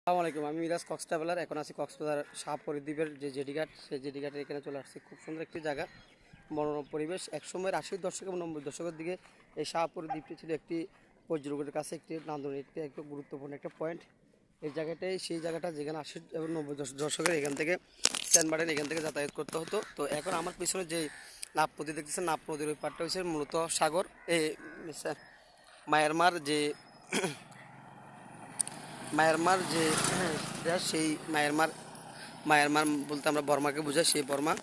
আসসালামু আলাইকুম। আমি মিরাজ কক্স ট্রাভেলার। এখন আছি কক্সবাজার শাহপরী দ্বীপের যে জেডিঘাট, সেই জেডিঘাটের এখানে চলে আসছি। খুব সুন্দর একটি জায়গা, মনোরম পরিবেশ। একসময়ের 80 দশক এবং 90 দশকের দিকে এই শাহপরী দ্বীপটি ছিল একটি পর্যটকের কাছে একটি নান্দনিক একটি গুরুত্বপূর্ণ একটা পয়েন্ট। এই জায়গাটাই সেই জায়গাটা যেখানে 80 এবং 90 দশকের এখান থেকে সেন্ট মার্টিন এখান থেকে যাতায়াত করতে হতো। তো এখন আমার পিছনে যে নাপ নদী দেখতেছেন, নাপ নদীর ওই পাড়টা হচ্ছে মূলত সাগর। এই মায়ানমার যে মায়ানমার যে দেশ, সেই মায়ানমার মায়ানমার বলতে আমরা বর্মাকে বোঝাই, সেই বর্মা।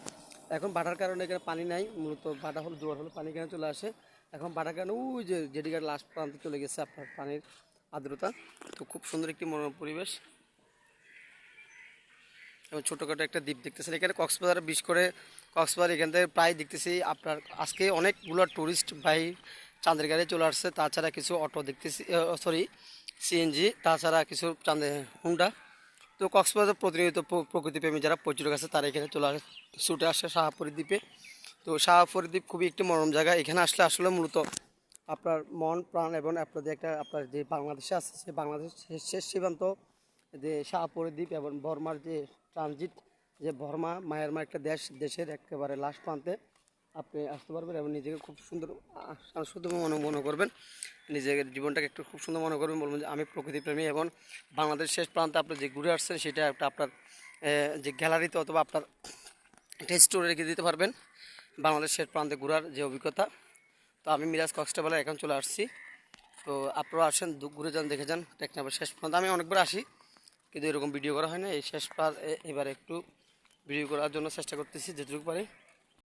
এখন বাটার কারণে এখানে পানি নাই, মূলত বাটা হলো জোয়ার হলে পানি এখানে চলে আসে। এখন বাটার কারণে ওই যে জেডিঘাট লাস্ট প্রান্তে চলে গেছে আপনার পানির আর্দ্রতা। তো খুব সুন্দর একটি মনোরম পরিবেশ এবং ছোটোখাটো একটা দ্বীপ দেখতেছেন এখানে কক্সবাজার। বিশেষ করে কক্সবাজার এখান থেকে প্রায় দেখতেছি আপনার আজকে অনেকগুলো ট্যুরিস্ট ভাই চাঁদের গাড়ি চলে আসছে। তাছাড়া কিছু অটো দেখতেছি, সরি সিএনজি, তাছাড়া কিছু হুন্ডা। তো কক্সবাজার প্রতিনিয়ত প্রকৃতিপ্রেমী যারা পর্যটক আছে তারা এখানে ছুটে আসে শাহপরী দ্বীপে। তো শাহপরী দ্বীপ খুবই একটি মনোরম জায়গা। এখানে আসলে আসলে মূলত আপনার মন প্রাণ এবং আপনার যে একটা আপনার যে বাংলাদেশে আছে, সে বাংলাদেশ শেষ সীমান্ত যে শাহপরী দ্বীপ এবং বর্মার যে ট্রানজিট, যে বর্মা মায়ানমার একটা দেশের একেবারে লাস্ট প্রান্তে আপনি আসতে পারবেন এবং নিজেকে খুব সুন্দর সুন্দর মনে করবেন। নিজের জীবনটাকে একটু খুব সুন্দর মনে করবেন, বলবেন যে আমি প্রকৃতিপ্রেমী। এবং বাংলাদেশ শেষ প্রান্তে আপনি যে ঘুরে আসছেন সেটা একটা আপনার যে গ্যালারিতে অথবা আপনার একটা স্টোরে রেখে দিতে পারবেন বাংলাদেশ শেষ প্রান্তে ঘোরার যে অভিজ্ঞতা। তো আমি মিরাজ কক্স ট্রাভেলার এখন চলে আসছি। তো আপনারা আসেন, ঘুরে যান, দেখে যান টেকনাফের শেষ প্রান্ত। আমি অনেকবার আসি কিন্তু এরকম ভিডিও করা হয় না। এই শেষ প্রান্ত এবারে একটু ভিডিও করার জন্য চেষ্টা করতেছি যেটুকু পারি।